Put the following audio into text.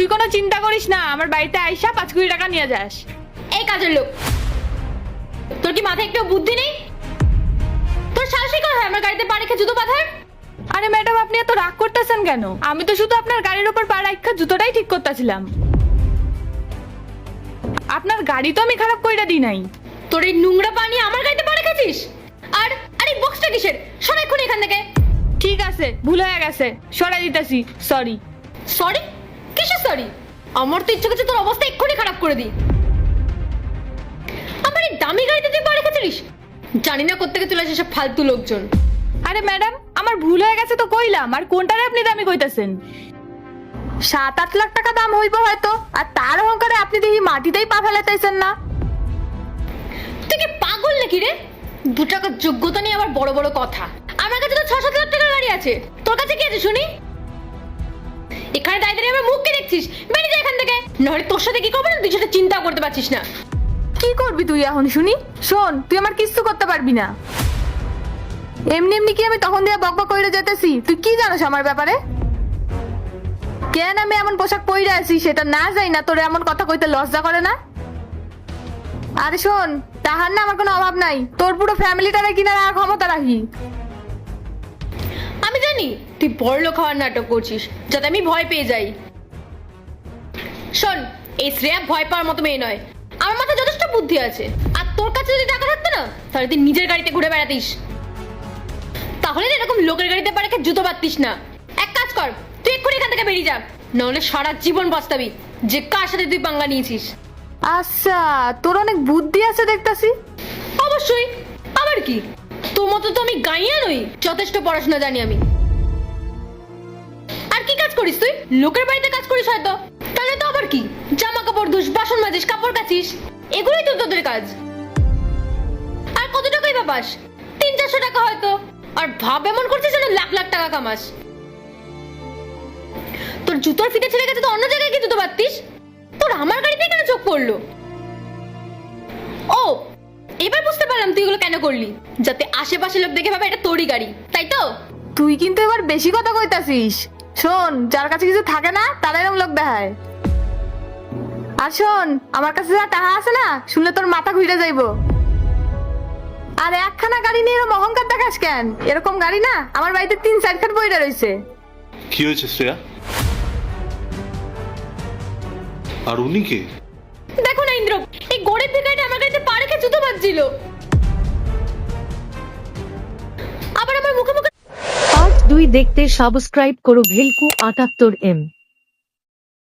তুই কোনো চিন্তা করিস না, আমার বাড়িতে আইসা 5 কোটি টাকা নিয়ে যাস। এই কাজের লোক, তোর কি মাথায় একটু বুদ্ধি নেই? তোর সাহসী কথা হয় আমার গাড়িতে পা রেখে জুতো বাঁধার? আরে ম্যাডাম, আপনি এত রাগ করতেছেন কেন? আমি তো শুধু আপনার গাড়ির উপর পা রাখা জুতোটাই ঠিক করতেছিলাম। আপনার গাড়ি তো আমি খারাপ কইরা দিই নাই। তোর এই নোংরা পানি আমার গাড়িতে পা রেখেছিস? আর আরে বক্সটা কিসের? সর এক্ষুনি এখান থেকে। ঠিক আছে, ভুল হয়ে গেছে, সরাই দিতেছি। সরি। সরি? কিসের সরি? আমার তো ইচ্ছে করছে তোর অবস্থা এক্ষুনি খারাপ করে দিই। আমার এই দামি গাড়িতে তুই পা রেখেছিলিস? জানি না কোত্থেকে চলে আসে সব ফালতু লোকজন। আরে ম্যাডাম, আমার ভুল হয়ে গেছে তো কইলাম, আর কোনটারে আপনি দামি কইতাছেন? 7-8 লাখ টাকা দাম হইব হয়তো, আর তার অহংকারে আপনি দেখি মাটিতেই পা ফেলাইতেছেন না। তুই কি পাগল নাকি রে? 2 টাকার যোগ্যতা নিয়ে আবার বড় বড় কথা। আমার কাছে তো 6-7 লাখ টাকার গাড়ি আছে, তোর কাছে কি আছে শুনি? এখানে দাঁড়িয়ে দাঁড়িয়ে আমার মুখকে দেখছিস? বেরিয়ে যা এখান থেকে, নাহলে তোর সাথে কি করবো না তুই সেটা চিন্তা করতে পারছিস না। কি করবি তুই এখন শুনি? শোন, তুই আমার কিচ্ছু করতে পারবি না। এমনি এমনি কি আমি তখন দিয়ে বকবক কইরা যেতেছি? তুই কি জানোস আমার ব্যাপারে? কেন আমি এমন পোশাক পইরা আছি সেটা না যাই না তোরে এমন কথা কইতে লজ্জা করে না? আরে শোন, তাহার না আমার কোনো অভাব নাই, তোর পুরো ফ্যামিলিটারে কিনা রাখার ক্ষমতা রাখি। আমি জানি তুই বড়লোক হওয়ার নাটক করছিস যাতে আমি ভয় পেয়ে যাই। শোন, এই শ্রেয়া ভয় পাওয়ার মতো মেয়ে নয়। আমার মাথায় যথেষ্ট বুদ্ধি আছে, আর তোর কাছে যদি টাকা থাকতো না তাহলে তুই নিজের গাড়িতে ঘুরে বেড়াতিস। তাহলে এরকম লোকের গাড়িতে পা রেখে জুতো বাঁধতিস না। এক কাজ কর, তুই এক্ষুনি এখান থেকে বেরিয়ে যা, নাহলে সারা জীবন পস্তাবি যে কার সাথে তুই পাঙ্গা নিয়েছিস। আচ্ছা, তোর অনেক বুদ্ধি আছে দেখতাছি। অবশ্যই, আবার কি? তোর মতো তো আমি গাইয়া নই, যথেষ্ট পড়াশোনা জানি আমি। আর কি কাজ করিস তুই? লোকের বাড়িতে কাজ করিস হয়তো। তাহলে তো আবার কি? জামা কাপড় ধুস, বাসন মাজিস, কাপড় কাচিস, এগুলোই তো তোদের কাজ। আর কত টাকাই বা পাস? 300-400 টাকা হয়তো। আর ভাব এমন করছিস যেন লাখ লাখ টাকা কামাস। তোর জুতোর ফিতে ছেড়ে গেছে তো অন্য জায়গায় কি জুতো বাঁধতিস? তোর আমার গাড়িতে কেন চোখ পড়লো? ও, এবার বুঝতে পারলাম তুই এগুলো কেন করলি, যাতে আশেপাশে লোক দেখে ভাবে এটা তোরই গাড়ি, তাই তো? তুই কিন্তু এবার বেশি কথা কইতাছিস। শোন, যার কাছে কিছু থাকে না তারা এরকম লোক দেখায়। আর শোন, আমার কাছে যা টাকা আছে না, শুনলে তোর মাথা ঘুরে যাইবো। আর একখানা গাড়ি নিয়ে এরকম অহংকার দেখাস কেন? এরকম গাড়ি না আমার বাড়িতে 3-4 খাট পইরা রইছে। কি হয়েছে শ্রেয়া? আর উনি কে? দেখো না ইন্দ্র, এই গরিব ভিখারিটা আমার গাড়িতে পা রেখে জুতো বাঁধছিল। আবার আমার মুখে মুখে। পার্ট 2 দেখতে সাবস্ক্রাইব করো ভেলকু 78M।